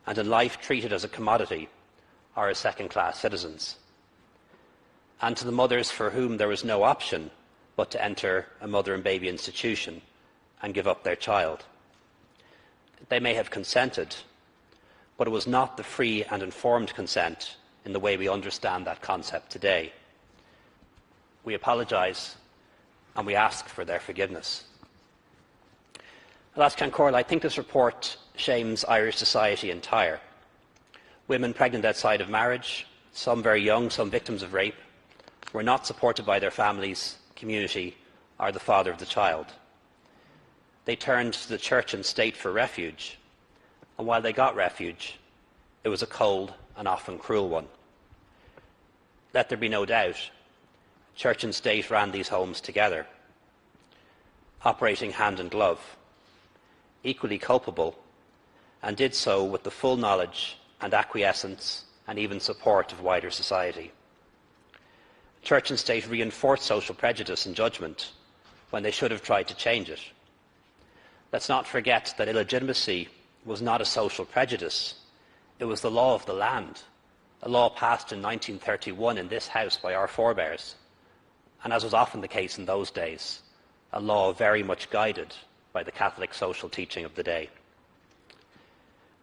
and in life treated as a commodity or as second-class citizens, and to the mothers for whom there was no option but to enter a mother and baby institution and give up their child. They may have consented, but it was not the free and informed consent in the way we understand that concept today. We apologise and we ask for their forgiveness. Alas, Cancórla, I think this report shames Irish society entire. Women pregnant outside of marriage, some very young, some victims of rape, were not supported by their families, community or the father of the child. They turned to the church and state for refuge, and while they got refuge, it was a cold and often cruel one. Let there be no doubt, church and state ran these homes together, operating hand in glove, equally culpable, and did so with the full knowledge and acquiescence and even support of wider society. Church and state reinforced social prejudice and judgment when they should have tried to change it. Let's not forget that illegitimacy was not a social prejudice. It was the law of the land, a law passed in 1931 in this House by our forebears, and as was often the case in those days, a law very much guided by the Catholic social teaching of the day.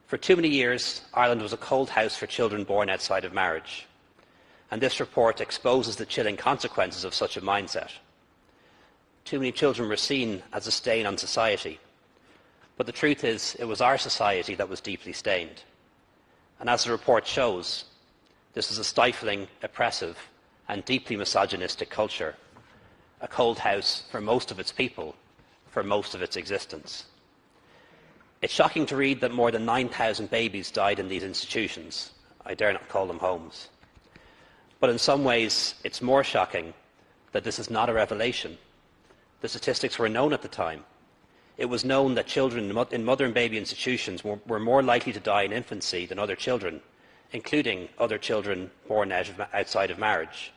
For too many years, Ireland was a cold house for children born outside of marriage, and this report exposes the chilling consequences of such a mindset. Too many children were seen as a stain on society, but the truth is it was our society that was deeply stained. And as the report shows, this is a stifling, oppressive and deeply misogynistic culture, a cold house for most of its people, for most of its existence. It's shocking to read that more than 9,000 babies died in these institutions. I dare not call them homes. But in some ways, it's more shocking that this is not a revelation. The statistics were known at the time. It was known that children in mother and baby institutions were more likely to die in infancy than other children, including other children born outside of marriage.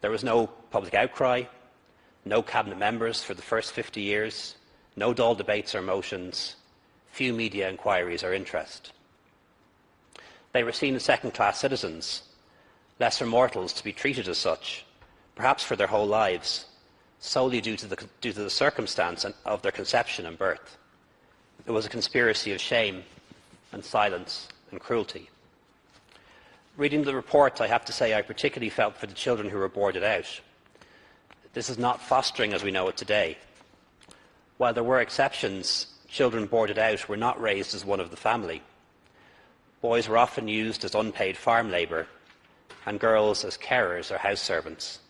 There was no public outcry, no cabinet members for the first 50 years, no dull debates or motions, few media inquiries or interest. They were seen as second-class citizens, lesser mortals to be treated as such, perhaps for their whole lives, solely due to the circumstance of their conception and birth. It was a conspiracy of shame and silence and cruelty. Reading the report, I have to say I particularly felt for the children who were boarded out. This is not fostering as we know it today. While there were exceptions, children boarded out were not raised as one of the family. Boys were often used as unpaid farm labour and girls as carers or house servants.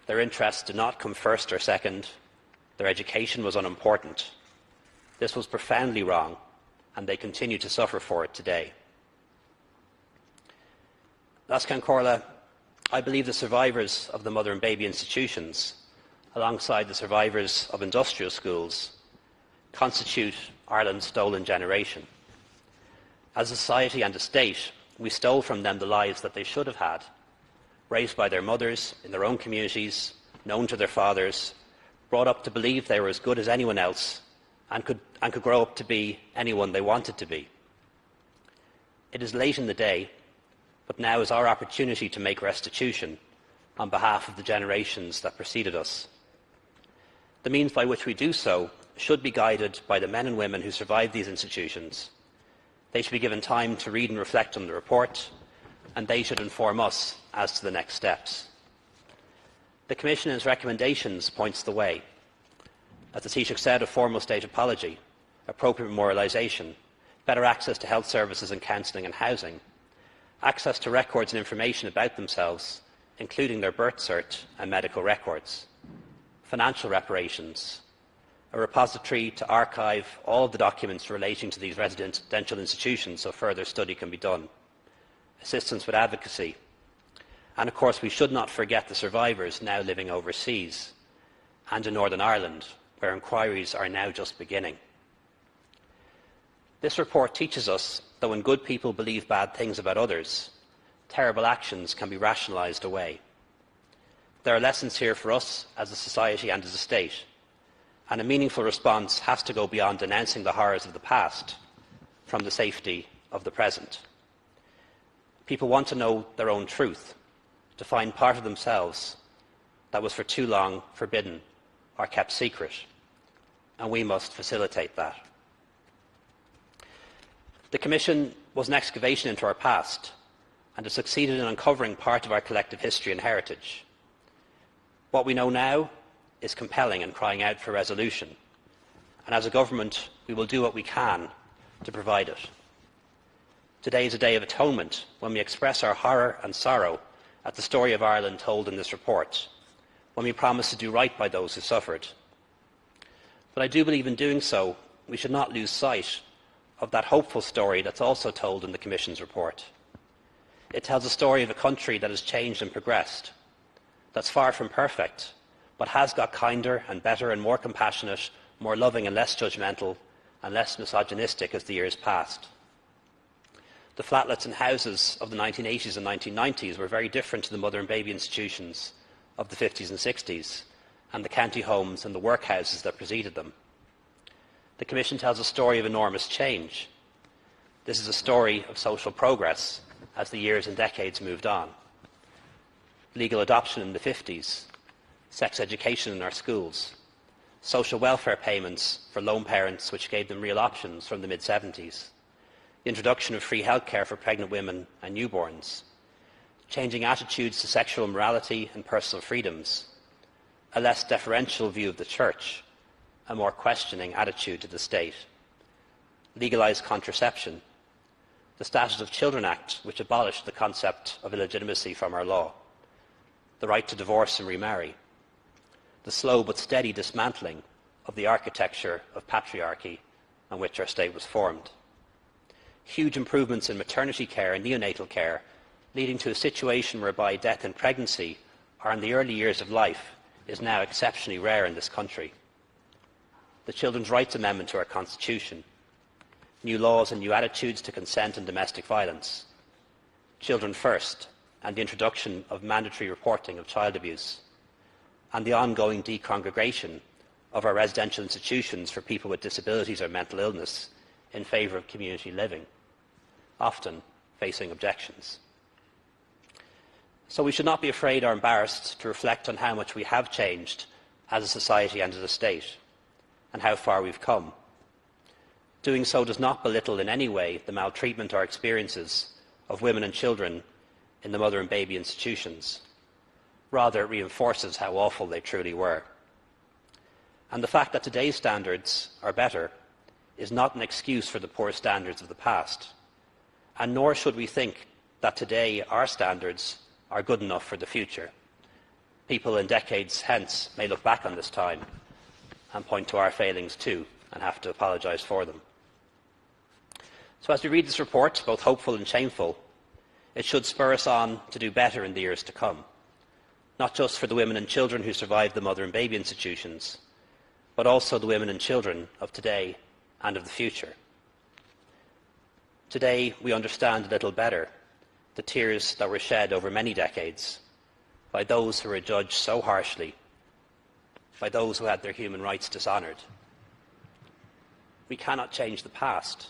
Their interests did not come first or second. Their education was unimportant. This was profoundly wrong, and they continue to suffer for it today. Last Cancórla, I believe the survivors of the mother and baby institutions, alongside the survivors of industrial schools, constitute Ireland's stolen generation. As a society and a state, we stole from them the lives that they should have had, raised by their mothers in their own communities, known to their fathers, brought up to believe they were as good as anyone else and could grow up to be anyone they wanted to be. It is late in the day, but now is our opportunity to make restitution on behalf of the generations that preceded us. The means by which we do so should be guided by the men and women who survived these institutions. They should be given time to read and reflect on the report, and they should inform us as to the next steps. The Commission in its recommendations points the way. As the Taoiseach said, a formal state apology, appropriate memorialisation, better access to health services and counselling and housing, access to records and information about themselves, including their birth cert and medical records, financial reparations, a repository to archive all of the documents relating to these residential institutions so further study can be done, assistance with advocacy, and of course we should not forget the survivors now living overseas and in Northern Ireland, where inquiries are now just beginning. This report teaches us that when good people believe bad things about others, terrible actions can be rationalised away. There are lessons here for us as a society and as a state, and a meaningful response has to go beyond denouncing the horrors of the past from the safety of the present. People want to know their own truth, to find part of themselves that was for too long forbidden or kept secret, and we must facilitate that. The Commission was an excavation into our past and has succeeded in uncovering part of our collective history and heritage. What we know now is compelling and crying out for resolution, and as a government we will do what we can to provide it. Today is a day of atonement when we express our horror and sorrow at the story of Ireland told in this report, when we promise to do right by those who suffered. But I do believe in doing so we should not lose sight of that hopeful story that's also told in the Commission's report. It tells a story of a country that has changed and progressed, that's far from perfect, but has got kinder and better and more compassionate, more loving and less judgmental and less misogynistic as the years passed. The flatlets and houses of the 1980s and 1990s were very different to the mother and baby institutions of the 50s and 60s, and the county homes and the workhouses that preceded them. The Commission tells a story of enormous change. This is a story of social progress as the years and decades moved on. Legal adoption in the 50s, sex education in our schools, social welfare payments for lone parents which gave them real options from the mid-70s, the introduction of free healthcare for pregnant women and newborns, changing attitudes to sexual morality and personal freedoms, a less deferential view of the Church, a more questioning attitude to the state, legalised contraception, the Status of Children Act, which abolished the concept of illegitimacy from our law, the right to divorce and remarry, the slow but steady dismantling of the architecture of patriarchy on which our state was formed, huge improvements in maternity care and neonatal care, leading to a situation whereby death in pregnancy or in the early years of life is now exceptionally rare in this country. The Children's Rights Amendment to our Constitution, new laws and new attitudes to consent and domestic violence, Children First and the introduction of mandatory reporting of child abuse, and the ongoing decongregation of our residential institutions for people with disabilities or mental illness in favour of community living, often facing objections. So we should not be afraid or embarrassed to reflect on how much we have changed as a society and as a state, and how far we've come. Doing so does not belittle in any way the maltreatment or experiences of women and children in the mother and baby institutions. Rather, it reinforces how awful they truly were. And the fact that today's standards are better is not an excuse for the poor standards of the past, and nor should we think that today our standards are good enough for the future. People in decades hence may look back on this time and point to our failings too and have to apologise for them. So as we read this report, both hopeful and shameful, it should spur us on to do better in the years to come, not just for the women and children who survived the mother and baby institutions, but also the women and children of today and of the future. Today we understand a little better the tears that were shed over many decades by those who were judged so harshly, by those who had their human rights dishonoured. We cannot change the past,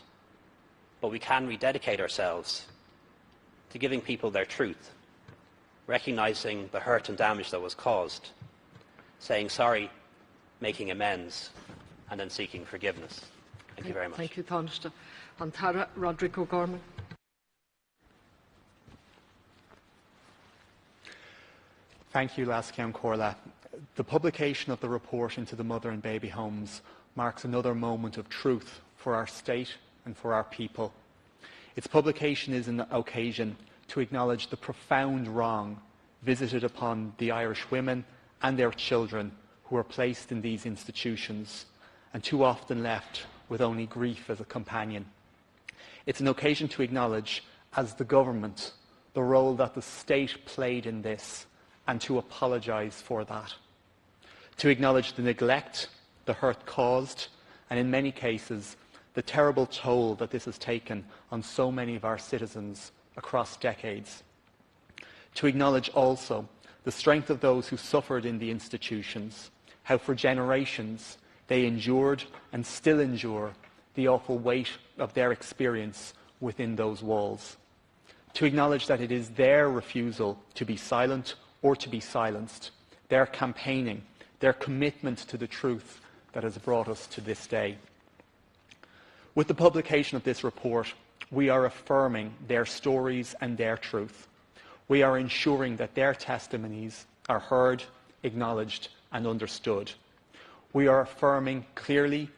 but we can rededicate ourselves to giving people their truth, recognising the hurt and damage that was caused, saying sorry, making amends, and then seeking forgiveness. Thank you very much. Thank you, Tánaiste. Antara Roderick O'Gorman. Thank you, Lascian Corla. The publication of the report into the mother and baby homes marks another moment of truth for our state and for our people. Its publication is an occasion to acknowledge the profound wrong visited upon the Irish women and their children who are placed in these institutions and too often left with only grief as a companion. It's an occasion to acknowledge, as the government, the role that the state played in this and to apologise for that. To acknowledge the neglect, the hurt caused, and in many cases, the terrible toll that this has taken on so many of our citizens across decades. To acknowledge also the strength of those who suffered in the institutions, how for generations they endured and still endure the awful weight of their experience within those walls. To acknowledge that it is their refusal to be silent or to be silenced, their campaigning, their commitment to the truth that has brought us to this day. With the publication of this report, we are affirming their stories and their truth. We are ensuring that their testimonies are heard, acknowledged and understood. We are affirming clearly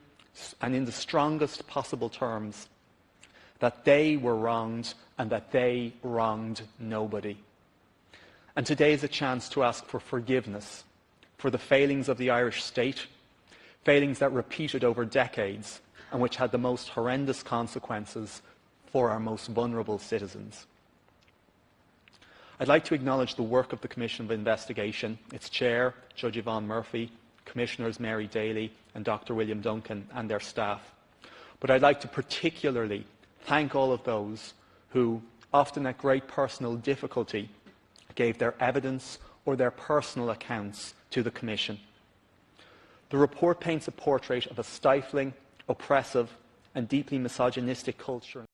and in the strongest possible terms that they were wronged and that they wronged nobody. And today is a chance to ask for forgiveness for the failings of the Irish state, failings that repeated over decades and which had the most horrendous consequences for our most vulnerable citizens. I'd like to acknowledge the work of the Commission of Investigation, its chair, Judge Yvonne Murphy, Commissioners Mary Daly and Dr. William Duncan and their staff. But I'd like to particularly thank all of those who, often at great personal difficulty, gave their evidence or their personal accounts to the Commission. The report paints a portrait of a stifling, oppressive and deeply misogynistic culture